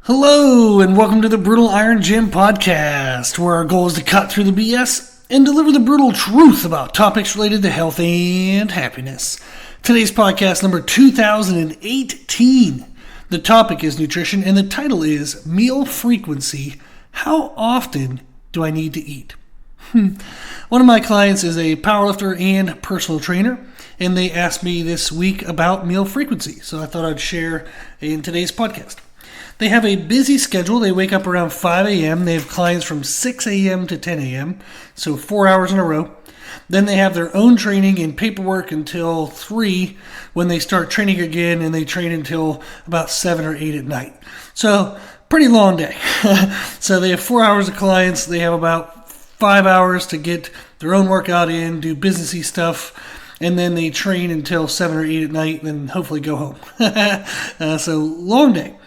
Hello, and welcome to the Brutal Iron Gym podcast, where our goal is to cut through the BS and deliver the brutal truth about topics related to health and happiness. Today's podcast number 2018. The topic is nutrition, and the title is Meal Frequency. How often do I need to eat? One of my clients is a powerlifter and personal trainer, and they asked me this week about meal frequency, so I thought I'd share in today's podcast. They have a busy schedule. They wake up around 5 a.m. They have clients from 6 a.m. to 10 a.m., so 4 hours in a row. Then they have their own training and paperwork until 3 when they start training again, and they train until about 7 or 8 at night. So, pretty long day. So they have 4 hours of clients. They have about 5 hours to get their own workout in, do businessy stuff, and then they train until 7 or 8 at night, and then hopefully go home. So, long day.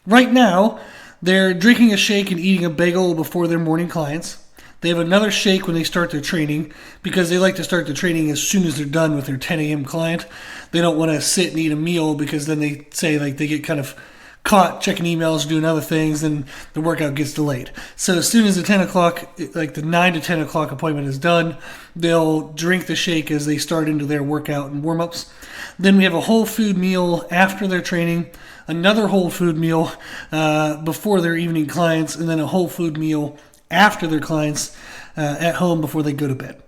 Right now, they're drinking a shake and eating a bagel before their morning clients. They have another shake when they start their training because they like to start the training as soon as they're done with their 10 a.m. client. They don't want to sit and eat a meal because then they say they get kind of caught checking emails, doing other things, and the workout gets delayed. So as soon as the 10 o'clock, like the 9 to 10 o'clock appointment is done, they'll drink the shake as they start into their workout and warm-ups. Then we have a whole food meal after their training, another whole food meal before their evening clients, and then a whole food meal after their clients at home before they go to bed.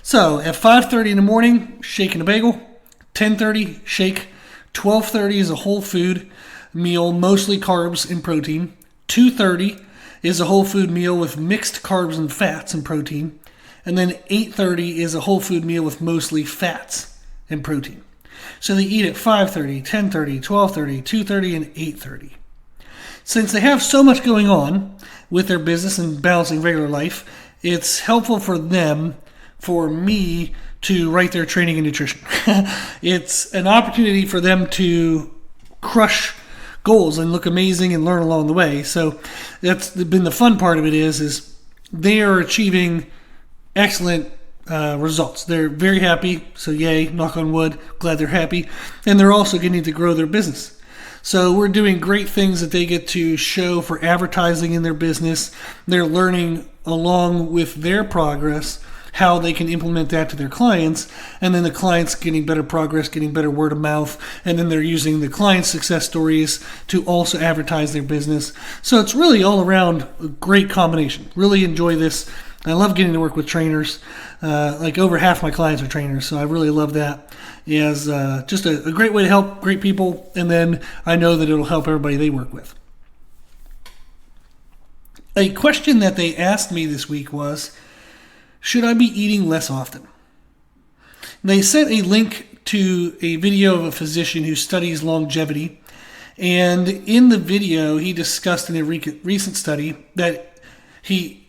So at 5:30 in the morning, shake and a bagel. 10:30, shake. 12:30 is a whole food meal, mostly carbs and protein. 2:30 is a whole food meal with mixed carbs and fats and protein. And then 8:30 is a whole food meal with mostly fats and protein. So they eat at 5:30, 10:30, 12:30, 2:30, and 8:30. Since they have so much going on with their business and balancing regular life, it's helpful for me, to write their training and nutrition. It's an opportunity for them to crush goals and look amazing and learn along the way. So that's been the fun part of it is they are achieving excellent results. They're very happy, so yay, knock on wood, glad they're happy. And they're also getting to grow their business. So we're doing great things that they get to show for advertising in their business. They're learning along with their progress how they can implement that to their clients, and then the clients getting better progress, getting better word of mouth, and then they're using the client success stories to also advertise their business. So it's really all around a great combination. Really enjoy this. I love getting to work with trainers. Like over half my clients are trainers, so I really love that. It's just a great way to help great people, and then I know that it'll help everybody they work with. A question that they asked me this week was, should I be eating less often? They sent a link to a video of a physician who studies longevity, and in the video he discussed in a recent study that the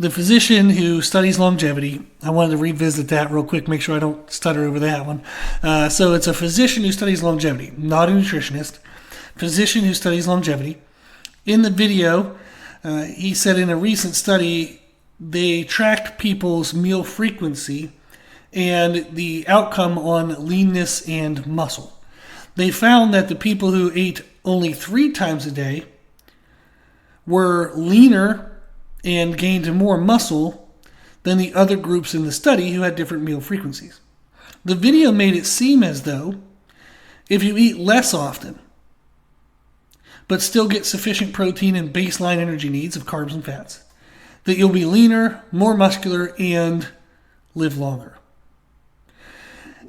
physician who studies longevity, I wanted to revisit that real quick, make sure I don't stutter over that one. So it's a physician who studies longevity, not a nutritionist. Physician who studies longevity. In the video, he said in a recent study, they tracked people's meal frequency and the outcome on leanness and muscle. They found that the people who ate only 3 times a day were leaner and gained more muscle than the other groups in the study who had different meal frequencies. The video made it seem as though if you eat less often, but still get sufficient protein and baseline energy needs of carbs and fats, that you'll be leaner, more muscular, and live longer.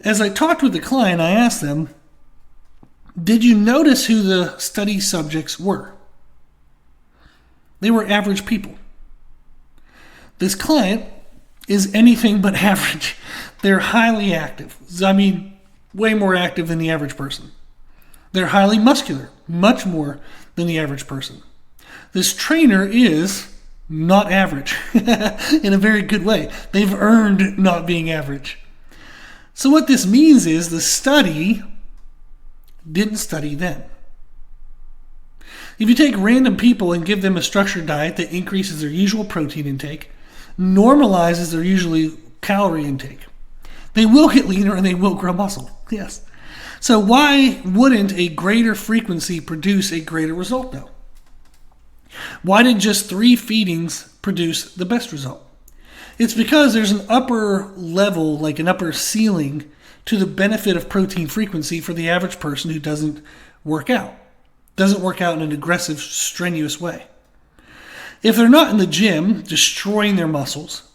As I talked with the client, I asked them, did you notice who the study subjects were? They were average people. This client is anything but average. They're highly active. I mean, way more active than the average person. They're highly muscular, much more than the average person. This trainer is not average in a very good way. They've earned not being average. So what this means is the study didn't study them. If you take random people and give them a structured diet that increases their usual protein intake, normalizes their usual calorie intake, they will get leaner and they will grow muscle. Yes. So why wouldn't a greater frequency produce a greater result though? Why did just 3 feedings produce the best result? It's because there's an upper level, like an upper ceiling, to the benefit of protein frequency for the average person who doesn't work out in an aggressive, strenuous way. If they're not in the gym destroying their muscles,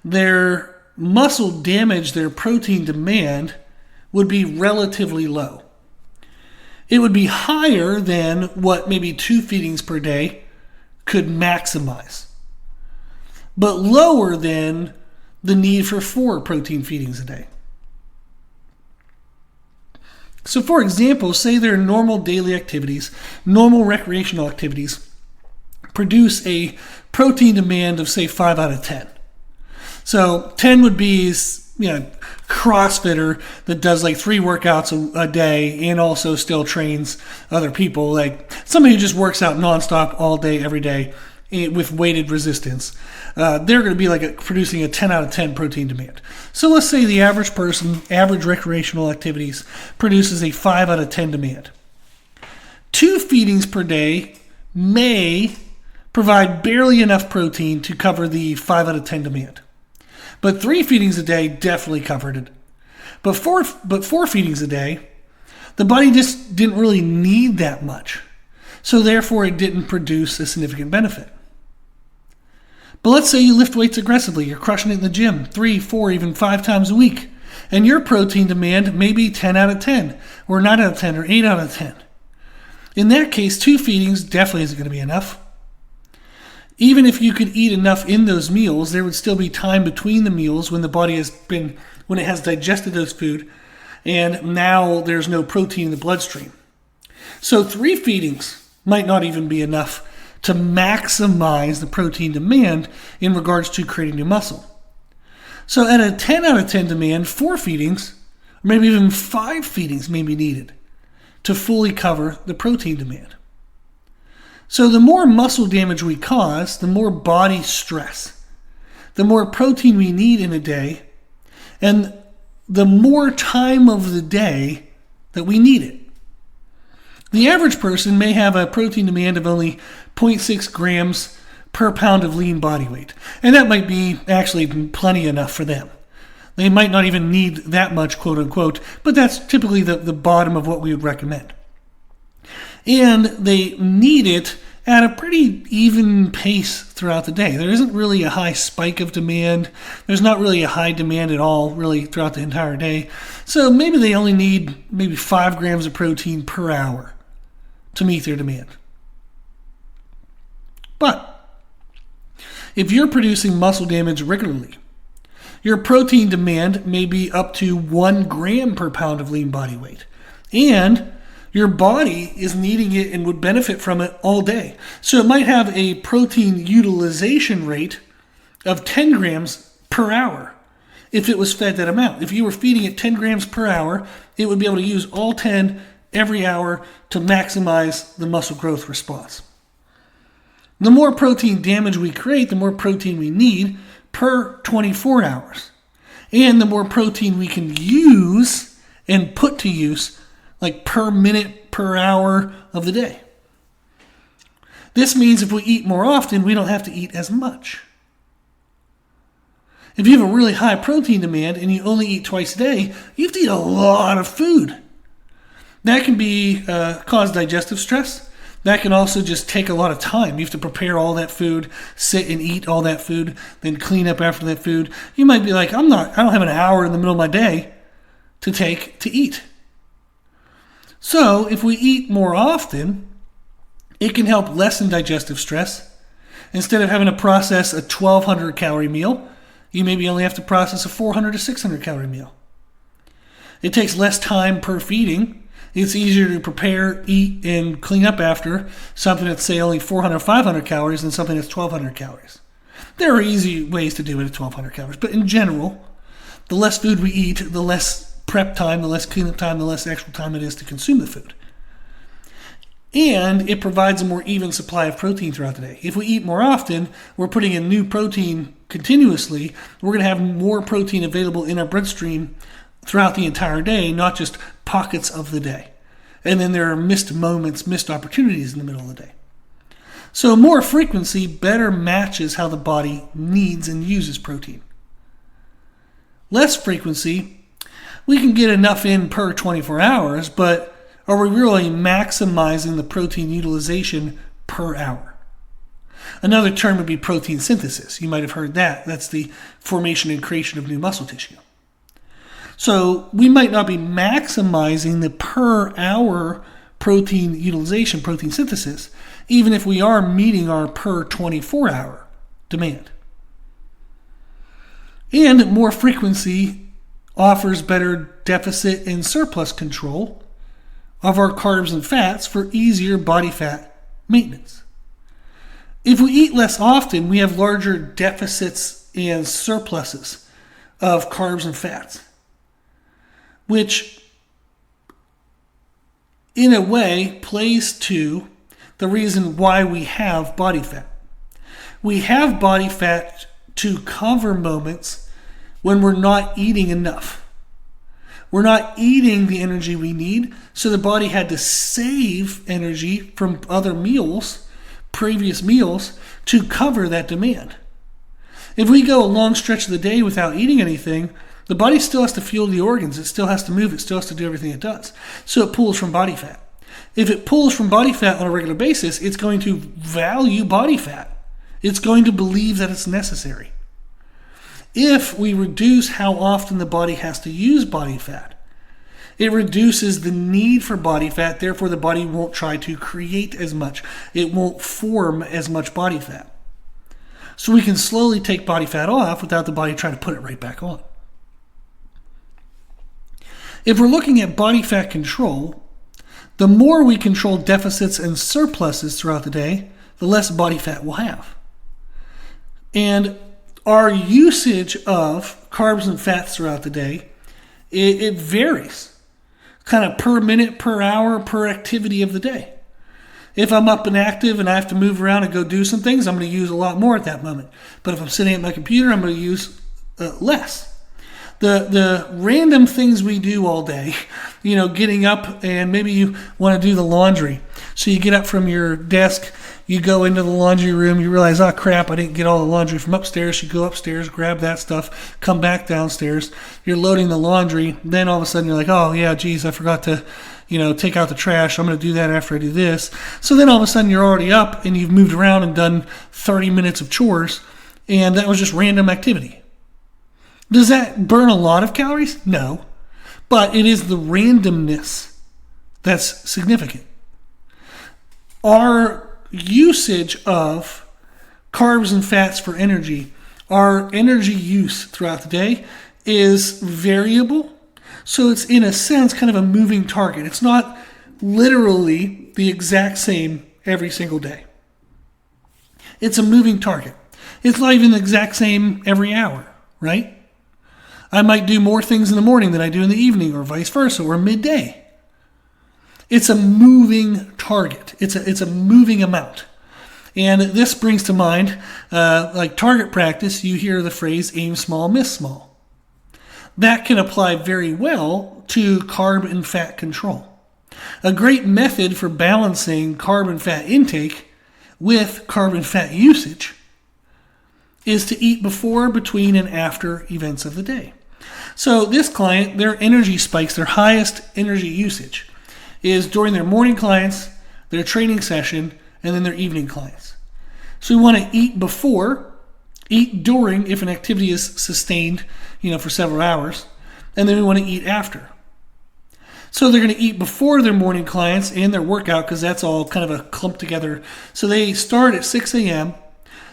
their muscle damage, their protein demand would be relatively low. It would be higher than what maybe 2 feedings per day could maximize, but lower than the need for 4 protein feedings a day. So for example, say their normal daily activities, normal recreational activities, produce a protein demand of say 5 out of 10. So 10 would be, CrossFitter that does like 3 workouts a day and also still trains other people, like somebody who just works out nonstop all day, every day with weighted resistance. They're going to be producing a 10 out of 10 protein demand. So let's say the average person, average recreational activities, produces a 5 out of 10 demand. 2 feedings per day may provide barely enough protein to cover the 5 out of 10 demand. But 3 feedings a day definitely covered it. But four feedings a day, the body just didn't really need that much. So therefore it didn't produce a significant benefit. But let's say you lift weights aggressively. You're crushing it in the gym 3, 4, even 5 times a week. And your protein demand may be 10 out of 10, or 9 out of 10, or 8 out of 10. In that case, 2 feedings definitely isn't going to be enough. Even if you could eat enough in those meals, there would still be time between the meals when the body when it has digested those food, and now there's no protein in the bloodstream. So 3 feedings might not even be enough to maximize the protein demand in regards to creating new muscle. So at a 10 out of 10 demand, 4 feedings, or maybe even 5 feedings may be needed to fully cover the protein demand. So the more muscle damage we cause, the more body stress, the more protein we need in a day, and the more time of the day that we need it. The average person may have a protein demand of only 0.6 grams per pound of lean body weight, and that might be actually plenty enough for them. They might not even need that much, quote unquote, but that's typically the bottom of what we would recommend. And they need it at a pretty even pace throughout the day. There isn't really a high spike of demand. There's not really a high demand at all, really, throughout the entire day. So maybe they only need 5 grams of protein per hour to meet their demand. But if you're producing muscle damage regularly, your protein demand may be up to 1 gram per pound of lean body weight. And your body is needing it and would benefit from it all day. So it might have a protein utilization rate of 10 grams per hour if it was fed that amount. If you were feeding it 10 grams per hour, it would be able to use all 10 every hour to maximize the muscle growth response. The more protein damage we create, the more protein we need per 24 hours. And the more protein we can use and put to use like per minute, per hour of the day. This means if we eat more often, we don't have to eat as much. If you have a really high protein demand and you only eat twice a day, you have to eat a lot of food. That can cause digestive stress. That can also just take a lot of time. You have to prepare all that food, sit and eat all that food, then clean up after that food. You might be like, I don't have an hour in the middle of my day to take to eat. So if we eat more often, it can help lessen digestive stress. Instead of having to process a 1,200 calorie meal, you maybe only have to process a 400 to 600 calorie meal. It takes less time per feeding. It's easier to prepare, eat, and clean up after something that's, say, only 400 or 500 calories than something that's 1,200 calories. There are easy ways to do it at 1,200 calories, but in general, the less food we eat, the less prep time, the less cleanup time, the less actual time it is to consume the food. And it provides a more even supply of protein throughout the day. If we eat more often, we're putting in new protein continuously, we're going to have more protein available in our bloodstream throughout the entire day, not just pockets of the day. And then there are missed moments, missed opportunities in the middle of the day. So more frequency better matches how the body needs and uses protein. Less frequency, we can get enough in per 24 hours, but are we really maximizing the protein utilization per hour? Another term would be protein synthesis. You might have heard that. That's the formation and creation of new muscle tissue. So we might not be maximizing the per hour protein utilization, protein synthesis, even if we are meeting our per 24-hour demand. And more frequency offers better deficit and surplus control of our carbs and fats for easier body fat maintenance. If we eat less often, we have larger deficits and surpluses of carbs and fats, which in a way plays to the reason why we have body fat. We have body fat to cover moments when we're not eating enough. We're not eating the energy we need, so the body had to save energy from other meals, previous meals, to cover that demand. If we go a long stretch of the day without eating anything, the body still has to fuel the organs. It still has to move. It still has to do everything it does. So it pulls from body fat. If it pulls from body fat on a regular basis, it's going to value body fat. It's going to believe that it's necessary. If we reduce how often the body has to use body fat, it reduces the need for body fat. Therefore, the body won't try to create as much. It won't form as much body fat. So we can slowly take body fat off without the body trying to put it right back on. If we're looking at body fat control, the more we control deficits and surpluses throughout the day, the less body fat we'll have. And our usage of carbs and fats throughout the day, it varies kind of per minute, per hour, per activity of the day. If I'm up and active and I have to move around and go do some things, I'm going to use a lot more at that moment. But if I'm sitting at my computer, I'm going to use less. The random things we do all day, getting up and maybe you want to do the laundry. So you get up from your desk, you go into the laundry room, you realize, oh crap, I didn't get all the laundry from upstairs. You go upstairs, grab that stuff, come back downstairs. You're loading the laundry. Then all of a sudden you're like, oh yeah, geez, I forgot to, take out the trash. I'm going to do that after I do this. So then all of a sudden you're already up and you've moved around and done 30 minutes of chores. And that was just random activity. Does that burn a lot of calories? No. But it is the randomness that's significant. Our usage of carbs and fats for energy, our energy use throughout the day is variable. So it's in a sense kind of a moving target. It's not literally the exact same every single day. It's a moving target. It's not even the exact same every hour, right? I might do more things in the morning than I do in the evening, or vice versa, or midday. It's a moving target. It's a moving amount. And this brings to mind, like target practice, you hear the phrase aim small, miss small. That can apply very well to carb and fat control. A great method for balancing carb and fat intake with carb and fat usage is to eat before, between, and after events of the day. So this client, their energy spikes, their highest energy usage is during their morning clients, their training session, and then their evening clients. So we want to eat before, eat during if an activity is sustained, for several hours, and then we want to eat after. So they're going to eat before their morning clients and their workout because that's all kind of a clump together. So they start at 6 a.m.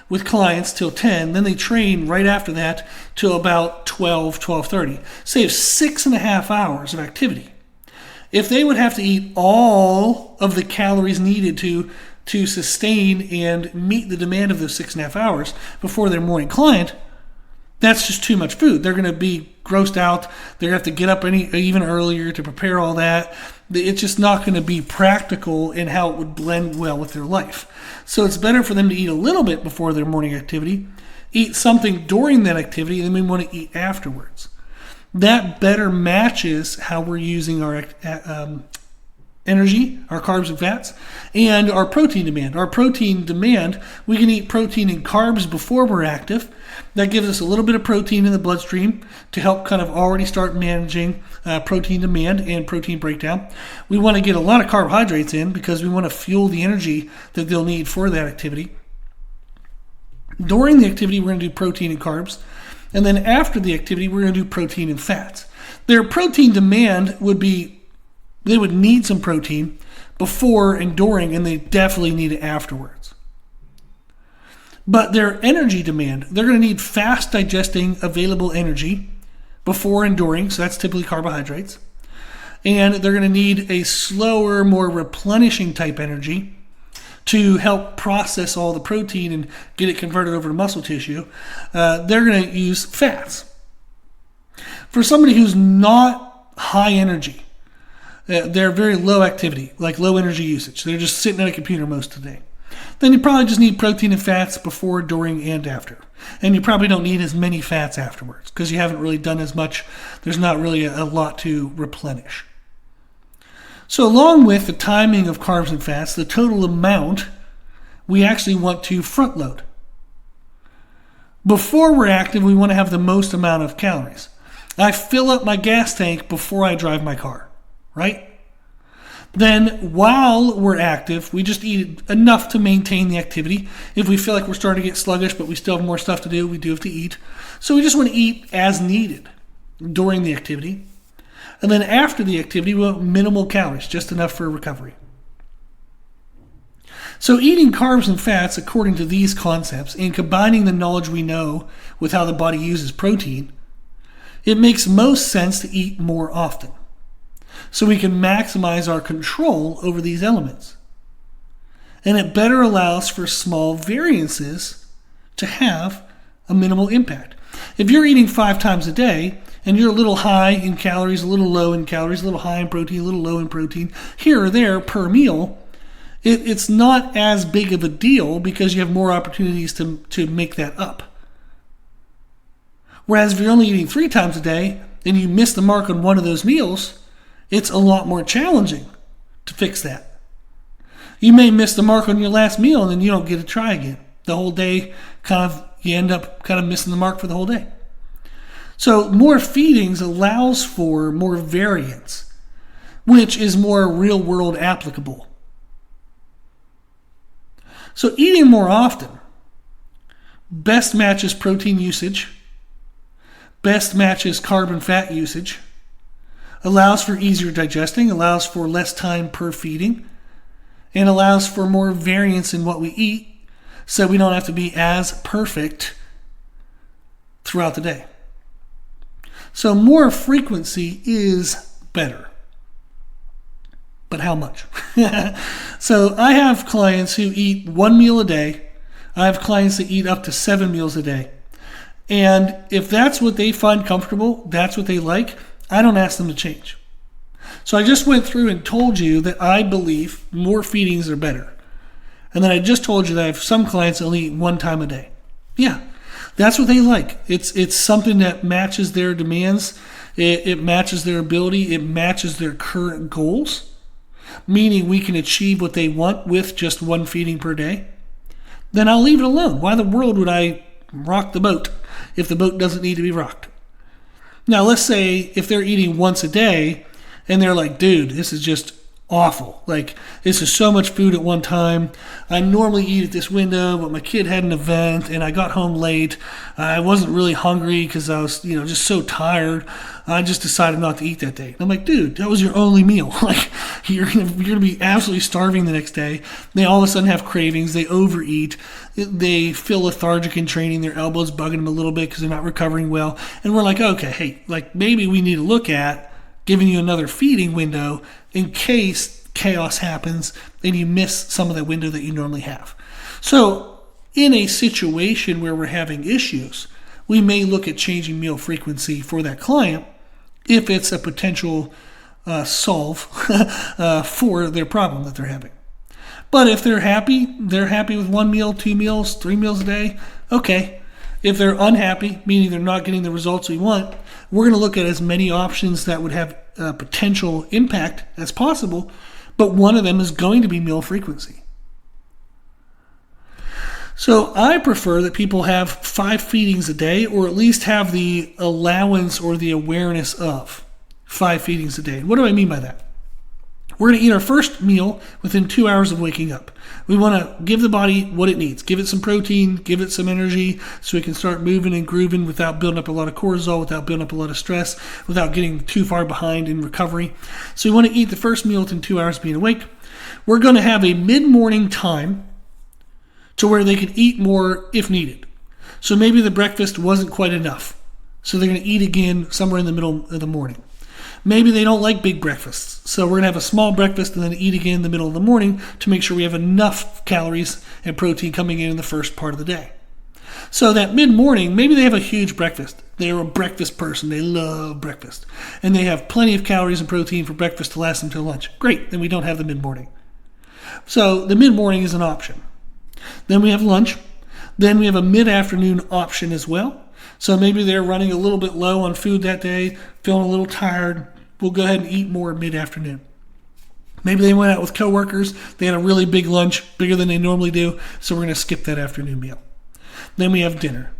with clients till 10, then they train right after that till about 12:30. Save 6.5 hours of activity. If they would have to eat all of the calories needed to sustain and meet the demand of those 6.5 hours before their morning client, that's just too much food. They're going to be grossed out. They're going to have to get up even earlier to prepare all that. It's just not going to be practical in how it would blend well with their life. So it's better for them to eat a little bit before their morning activity, eat something during that activity, and then we want to eat afterwards. that better matches how we're using our energy, our carbs and fats, and our protein demand. Our protein demand, we can eat protein and carbs before we're active. That gives us a little bit of protein in the bloodstream to help kind of already start managing protein demand and protein breakdown. We want to get a lot of carbohydrates in because we want to fuel the energy that they'll need for that activity. During the activity, we're going to do protein and carbs. And then after the activity, we're going to do protein and fats. Their protein demand would be, they would need some protein before and during, and they definitely need it afterwards. But their energy demand, they're going to need fast digesting available energy before and during, so that's typically carbohydrates. And they're going to need a slower, more replenishing type energy to help process all the protein and get it converted over to muscle tissue. They're going to use fats. For somebody who's not high energy, they're very low activity, like low energy usage. They're just sitting at a computer most of the day. Then you probably just need protein and fats before, during, and after. And you probably don't need as many fats afterwards because you haven't really done as much. There's not really a lot to replenish. So along with the timing of carbs and fats, the total amount we actually want to front load. Before we're active, we want to have the most amount of calories. I fill up my gas tank before I drive my car, right? Then while we're active, we just eat enough to maintain the activity. If we feel like we're starting to get sluggish, but we still have more stuff to do, we do have to eat. So we just want to eat as needed during the activity. And then after the activity, we want minimal calories, just enough for recovery. So eating carbs and fats according to these concepts and combining the knowledge we know with how the body uses protein, it makes most sense to eat more often so we can maximize our control over these elements. And it better allows for small variances to have a minimal impact. If you're eating 5 times a day and you're a little high in calories, a little low in calories, a little high in protein, a little low in protein, here or there per meal, it's not as big of a deal because you have more opportunities to make that up. Whereas if you're only eating 3 times a day and you miss the mark on one of those meals, it's a lot more challenging to fix that. You may miss the mark on your last meal and then you don't get to try again. The whole day you end up kind of missing the mark for the whole day. So more feedings allows for more variance, which is more real world applicable. So eating more often best matches protein usage, best matches carb and fat usage, allows for easier digesting, allows for less time per feeding, and allows for more variance in what we eat so we don't have to be as perfect throughout the day. So more frequency is better. But how much? So I have clients who eat 1 meal a day. I have clients that eat up to 7 meals a day. And if that's what they find comfortable, that's what they like, I don't ask them to change. So I just went through and told you that I believe more feedings are better. And then I just told you that I have some clients that only eat 1 time a day. Yeah, that's what they like. It's something that matches their demands. It matches their ability. It matches their current goals, meaning we can achieve what they want with just 1 feeding per day. Then I'll leave it alone. Why in the world would I rock the boat if the boat doesn't need to be rocked? Now, let's say if they're eating once a day and they're like, dude, this is just awful. Like, this is so much food at one time. I normally eat at this window, but my kid had an event and I got home late. I wasn't really hungry because I was, just so tired. I just decided not to eat that day. And I'm like, dude, that was your only meal. Like, you're gonna be absolutely starving the next day. They all of a sudden have cravings. They overeat. They feel lethargic in training. Their elbows bugging them a little bit because they're not recovering well. And we're like, okay, hey, like maybe we need to look at giving you another feeding window in case chaos happens and you miss some of that window that you normally have. So in a situation where we're having issues, we may look at changing meal frequency for that client if it's a potential solve for their problem that they're having. But if they're happy with 1 meal, 2 meals, 3 meals a day, okay. If they're unhappy, meaning they're not getting the results we want, We're going to look at as many options that would have potential impact as possible, but one of them is going to be meal frequency. So I prefer that people have 5 feedings a day, or at least have the allowance or the awareness of 5 feedings a day. What do I mean by that? We're going to eat our first meal within 2 hours of waking up. We want to give the body what it needs. Give it some protein, give it some energy so it can start moving and grooving without building up a lot of cortisol, without building up a lot of stress, without getting too far behind in recovery. So we want to eat the first meal within 2 hours of being awake. We're going to have a mid-morning time to where they can eat more if needed. So maybe the breakfast wasn't quite enough. So they're going to eat again somewhere in the middle of the morning. Maybe they don't like big breakfasts, so we're going to have a small breakfast and then eat again in the middle of the morning to make sure we have enough calories and protein coming in the first part of the day. So that mid-morning, maybe they have a huge breakfast. They're a breakfast person. They love breakfast. And they have plenty of calories and protein for breakfast to last until lunch. Great, then we don't have the mid-morning. So the mid-morning is an option. Then we have lunch. Then we have a mid-afternoon option as well. So maybe they're running a little bit low on food that day, feeling a little tired. We'll go ahead and eat more mid-afternoon. Maybe they went out with coworkers. They had a really big lunch, bigger than they normally do, so we're going to skip that afternoon meal. Then we have dinner.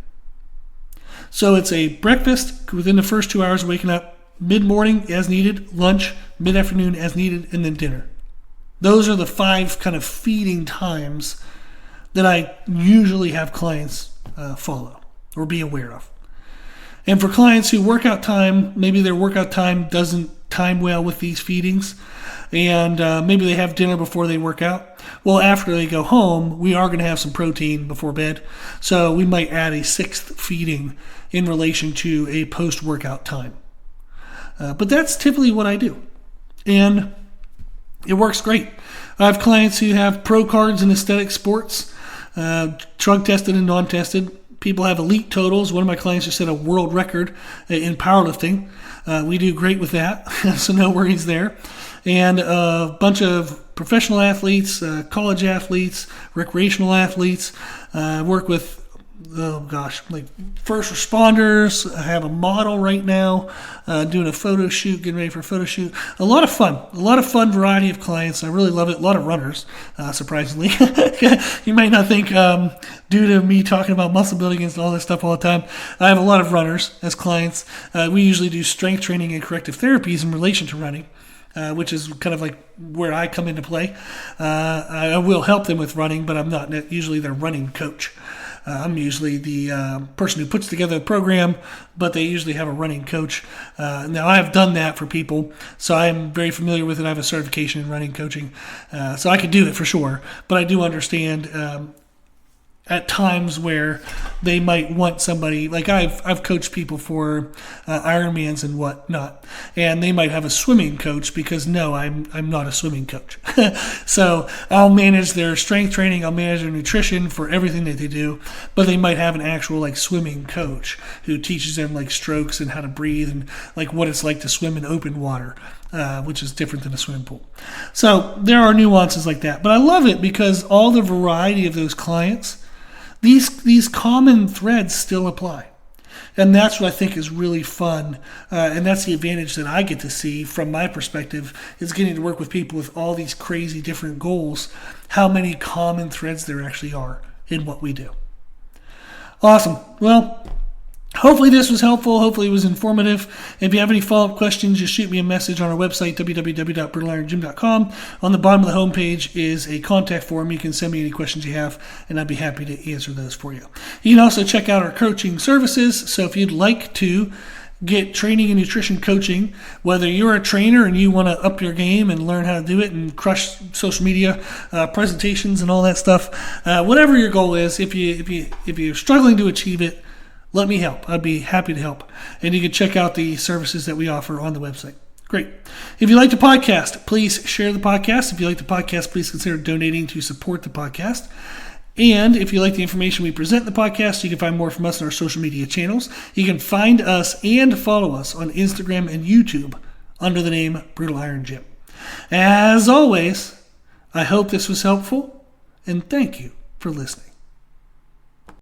So it's a breakfast within the first 2 hours of waking up, mid-morning as needed, lunch, mid-afternoon as needed, and then dinner. Those are the 5 kind of feeding times that I usually have clients follow or be aware of. And for clients who workout time, maybe their workout time doesn't time well with these feedings, and maybe they have dinner before they work out. Well, after they go home, we are going to have some protein before bed, so we might add a 6th feeding in relation to a post-workout time. But that's typically what I do, and it works great. I have clients who have pro cards in aesthetic sports, drug tested and non-tested. People have elite totals. One of my clients just set a world record in powerlifting. We do great with that, so no worries there. And a bunch of professional athletes, college athletes, recreational athletes. Work with, like first responders. I have a model right now doing a photo shoot, getting ready for a photo shoot. A lot of fun variety of clients. I really love it. A lot of runners, surprisingly. You might not think, due to me talking about muscle building and all this stuff all the time, I have a lot of runners as clients. We usually do strength training and corrective therapies in relation to running. Which is kind of like where I come into play. I will help them with running, but I'm not usually their running coach. I'm usually the person who puts together the program, but they usually have a running coach. Now, I have done that for people, so I'm very familiar with it. I have a certification in running coaching, so I could do it for sure. But I do understand at times where they might want somebody, like I've coached people for Ironmans and whatnot, and they might have a swimming coach because no, I'm not a swimming coach. So I'll manage their strength training, I'll manage their nutrition for everything that they do, but they might have an actual like swimming coach who teaches them like strokes and how to breathe and like what it's like to swim in open water. Which is different than a swimming pool. So there are nuances like that, but I love it because all the variety of those clients, these common threads still apply. And that's what I think is really fun. And that's the advantage that I get to see from my perspective, is getting to work with people with all these crazy different goals, how many common threads there actually are in what we do. Awesome. Well, hopefully this was helpful. Hopefully it was informative. If you have any follow-up questions, just shoot me a message on our website, www.brutalirongym.com. On the bottom of the homepage is a contact form. You can send me any questions you have, and I'd be happy to answer those for you. You can also check out our coaching services. So if you'd like to get training and nutrition coaching, whether you're a trainer and you want to up your game and learn how to do it and crush social media presentations and all that stuff, whatever your goal is, if you're struggling to achieve it, let me help. I'd be happy to help. And you can check out the services that we offer on the website. Great. If you like the podcast, please share the podcast. If you like the podcast, please consider donating to support the podcast. And if you like the information we present in the podcast, you can find more from us on our social media channels. You can find us and follow us on Instagram and YouTube under the name Brutal Iron Gym. As always, I hope this was helpful, and thank you for listening.